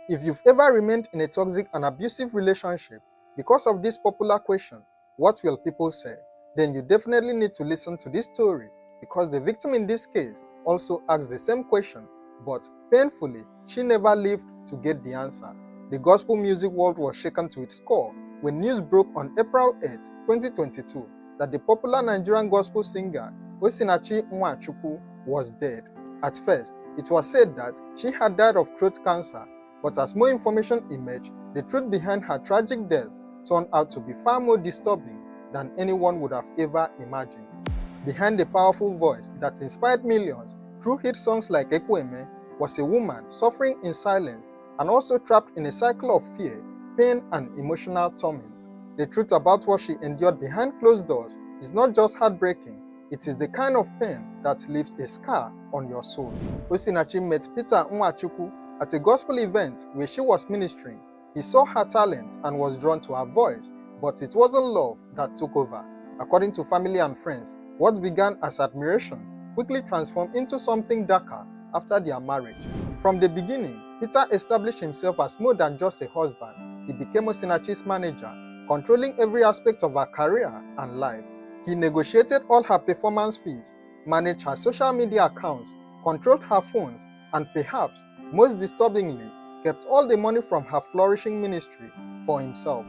If you've ever remained in a toxic and abusive relationship because of this popular question, what will people say? Then you definitely need to listen to this story, because the victim in this case also asked the same question, but painfully, she never lived to get the answer. The gospel music world was shaken to its core when news broke on April 8, 2022, that the popular Nigerian gospel singer Osinachi Nwachukwu was dead. At first, it was said that she had died of throat cancer, but as more information emerged, the truth behind her tragic death turned out to be far more disturbing than anyone would have ever imagined. Behind the powerful voice that inspired millions through hit songs like Ekweme was a woman suffering in silence and also trapped in a cycle of fear, pain, and emotional torment. The truth about what she endured behind closed doors is not just heartbreaking, it is the kind of pain that leaves a scar on your soul. Osinachi met Peter Nwachukwu at a gospel event where she was ministering. He saw her talent and was drawn to her voice, but it wasn't love that took over. According to family and friends, what began as admiration quickly transformed into something darker after their marriage. From the beginning, Peter established himself as more than just a husband. He became Osinachi's manager, controlling every aspect of her career and life. He negotiated all her performance fees, managed her social media accounts, controlled her phones, and perhaps, most disturbingly, kept all the money from her flourishing ministry for himself.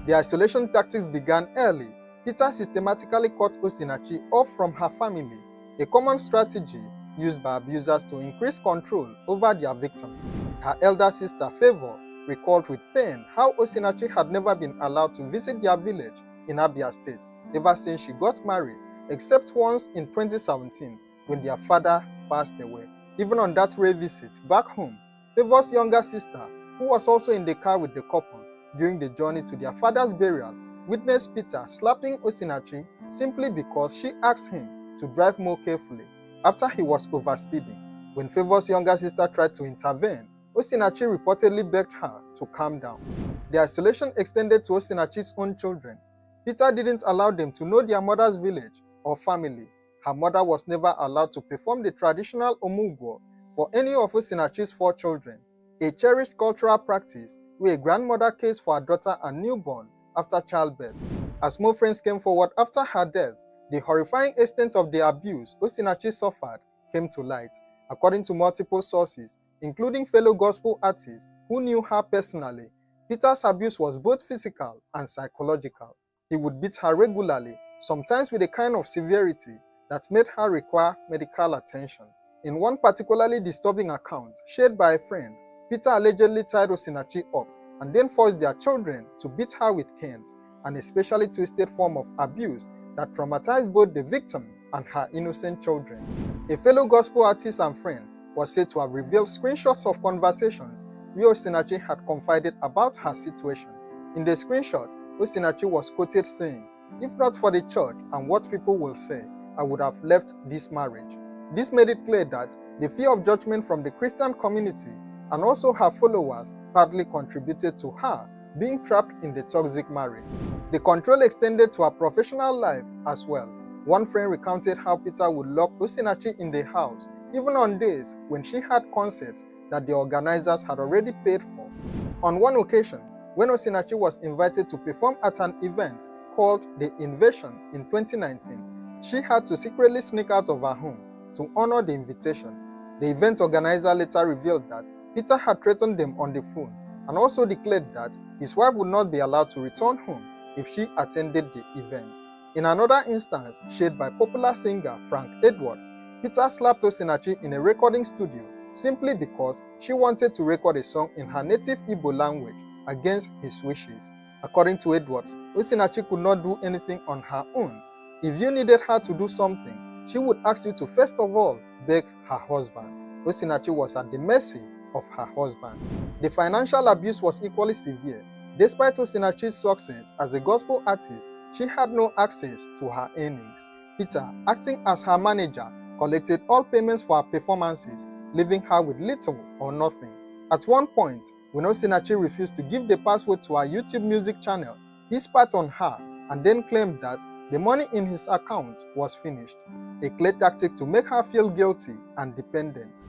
The isolation tactics began early. Peter systematically cut Osinachi off from her family, a common strategy used by abusers to increase control over their victims. Her elder sister, Favor, recalled with pain how Osinachi had never been allowed to visit their village in Abia State ever since she got married, except once in 2017 when their father passed away. Even on that rare visit back home, Favor's younger sister, who was also in the car with the couple during the journey to their father's burial, witnessed Peter slapping Osinachi simply because she asked him to drive more carefully after he was overspeeding. When Favor's younger sister tried to intervene, Osinachi reportedly begged her to calm down. The isolation extended to Osinachi's own children. Peter didn't allow them to know their mother's village or family. Her mother was never allowed to perform the traditional omugwo for any of Osinachi's 4 children, a cherished cultural practice where a grandmother cares for her daughter and newborn after childbirth. As more friends came forward after her death, the horrifying extent of the abuse Osinachi suffered came to light. According to multiple sources, including fellow gospel artists who knew her personally, Peter's abuse was both physical and psychological. He would beat her regularly, sometimes with a kind of severity that made her require medical attention. In one particularly disturbing account shared by a friend, Peter allegedly tied Osinachi up and then forced their children to beat her with canes, an especially twisted form of abuse that traumatized both the victim and her innocent children. A fellow gospel artist and friend was said to have revealed screenshots of conversations where Osinachi had confided about her situation. In the screenshot, Osinachi was quoted saying, "If not for the church and what people will say, I would have left this marriage." This made it clear that the fear of judgment from the Christian community and also her followers partly contributed to her being trapped in the toxic marriage. The control extended to her professional life as well. One friend recounted how Peter would lock Osinachi in the house, even on days when she had concerts that the organizers had already paid for. On one occasion, when Osinachi was invited to perform at an event called The Invasion in 2019, she had to secretly sneak out of her home to honor the invitation. The event organizer later revealed that Peter had threatened them on the phone and also declared that his wife would not be allowed to return home if she attended the event. In another instance shared by popular singer Frank Edwards, Peter slapped Osinachi in a recording studio simply because she wanted to record a song in her native Igbo language against his wishes. According to Edwards, Osinachi could not do anything on her own. If you needed her to do something, she would ask you to first of all beg her husband. Osinachi was at the mercy of her husband. The financial abuse was equally severe. Despite Osinachi's success as a gospel artist, she had no access to her earnings. Peter, acting as her manager, collected all payments for her performances, leaving her with little or nothing. At one point, when Osinachi refused to give the password to her YouTube music channel, he spat on her and then claimed that the money in his account was finished, a clear tactic to make her feel guilty and dependent.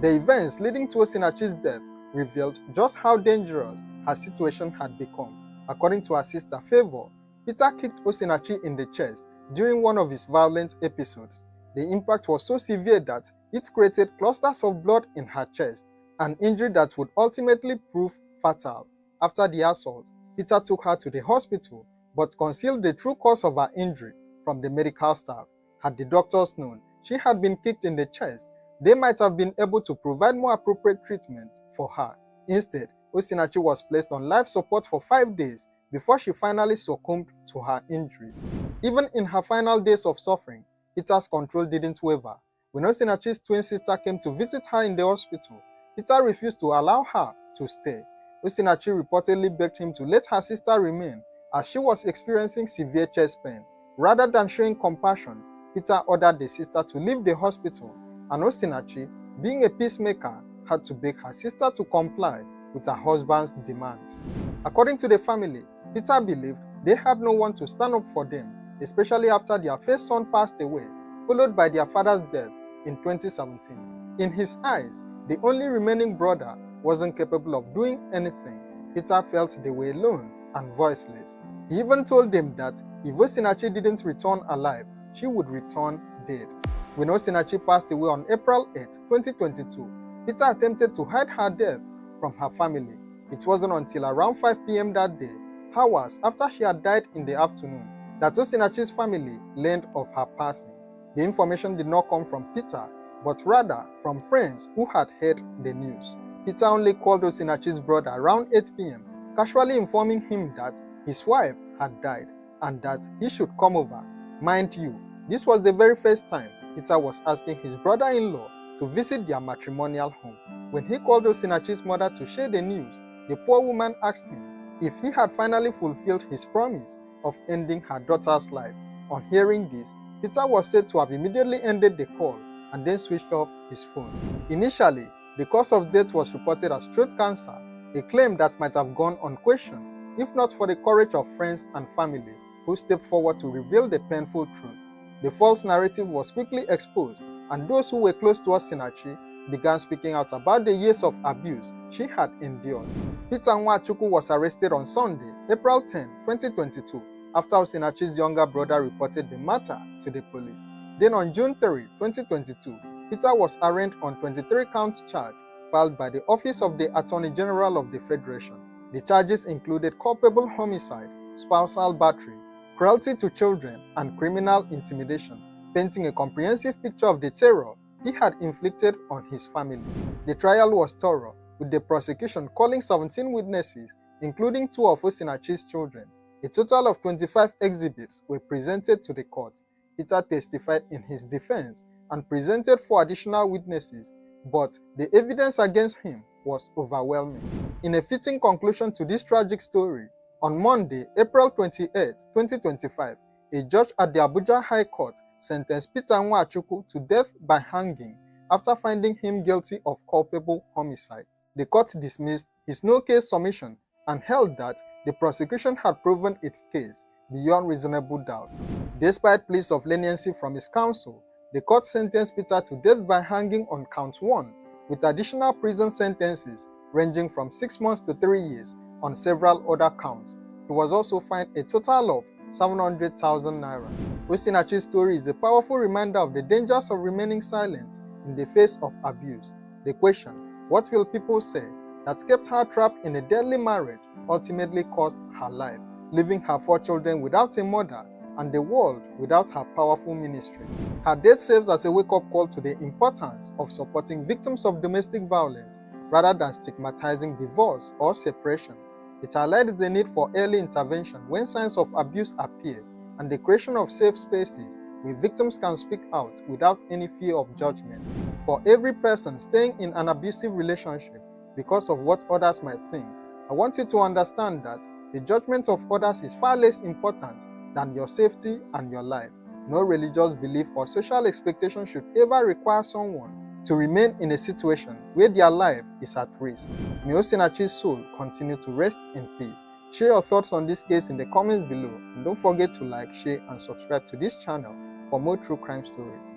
The events leading to Osinachi's death revealed just how dangerous her situation had become. According to her sister Favor, Peter kicked Osinachi in the chest during one of his violent episodes. The impact was so severe that it created clusters of blood in her chest, an injury that would ultimately prove fatal. After the assault, Peter took her to the hospital but concealed the true cause of her injury from the medical staff. Had the doctors known she had been kicked in the chest, they might have been able to provide more appropriate treatment for her. Instead, Osinachi was placed on life support for 5 days before she finally succumbed to her injuries. Even in her final days of suffering, Peter's control didn't waver. When Osinachi's twin sister came to visit her in the hospital, Peter refused to allow her to stay. Osinachi reportedly begged him to let her sister remain as she was experiencing severe chest pain. Rather than showing compassion, Peter ordered the sister to leave the hospital, and Osinachi, being a peacemaker, had to beg her sister to comply with her husband's demands. According to the family, Peter believed they had no one to stand up for them, especially after their first son passed away, followed by their father's death in 2017. In his eyes, the only remaining brother wasn't capable of doing anything. Peter felt they were alone and voiceless. He even told them that if Osinachi didn't return alive, she would return dead. When Osinachi passed away on April 8, 2022, Peter attempted to hide her death from her family. It wasn't until around 5 p.m. that day, hours after she had died in the afternoon, that Osinachi's family learned of her passing. The information did not come from Peter, but rather from friends who had heard the news. Peter only called Osinachi's brother around 8 p.m., casually informing him that his wife had died and that he should come over. Mind you, this was the very first time Peter was asking his brother-in-law to visit their matrimonial home. When he called Osinachi's mother to share the news, the poor woman asked him if he had finally fulfilled his promise of ending her daughter's life. On hearing this, Peter was said to have immediately ended the call and then switched off his phone. Initially, the cause of death was reported as throat cancer, a claim that might have gone unquestioned if not for the courage of friends and family who stepped forward to reveal the painful truth. The false narrative was quickly exposed, and those who were close to Osinachi began speaking out about the years of abuse she had endured. Peter Nwachukwu was arrested on Sunday, April 10, 2022, after Osinachi's younger brother reported the matter to the police. Then on June 3, 2022, Peter was arraigned on 23-count charge filed by the Office of the Attorney General of the Federation. The charges included culpable homicide, spousal battery, cruelty to children, and criminal intimidation, painting a comprehensive picture of the terror he had inflicted on his family. The trial was thorough, with the prosecution calling 17 witnesses, including 2 of Osinachi's children. A total of 25 exhibits were presented to the court. Peter testified in his defense and presented 4 additional witnesses, but the evidence against him was overwhelming. In a fitting conclusion to this tragic story, on Monday, April 28, 2025, a judge at the Abuja High Court sentenced Peter Nwachukwu to death by hanging after finding him guilty of culpable homicide. The court dismissed his no-case submission and held that the prosecution had proven its case beyond reasonable doubt. Despite pleas of leniency from his counsel, the court sentenced Peter to death by hanging on count 1, with additional prison sentences ranging from 6 months to 3 years on several other counts. He was also fined a total of 700,000 naira. Osinachi's story is a powerful reminder of the dangers of remaining silent in the face of abuse. The question, "What will people say?" that kept her trapped in a deadly marriage ultimately cost her life, leaving her 4 children without a mother and the world without her powerful ministry. Her death serves as a wake-up call to the importance of supporting victims of domestic violence rather than stigmatizing divorce or separation. It highlights the need for early intervention when signs of abuse appear and the creation of safe spaces where victims can speak out without any fear of judgment. For every person staying in an abusive relationship because of what others might think, I want you to understand that the judgment of others is far less important than your safety and your life. No religious belief or social expectation should ever require someone to remain in a situation where their life is at risk. May Osinachi's soul continue to rest in peace. Share your thoughts on this case in the comments below, and don't forget to like, share, and subscribe to this channel for more true crime stories.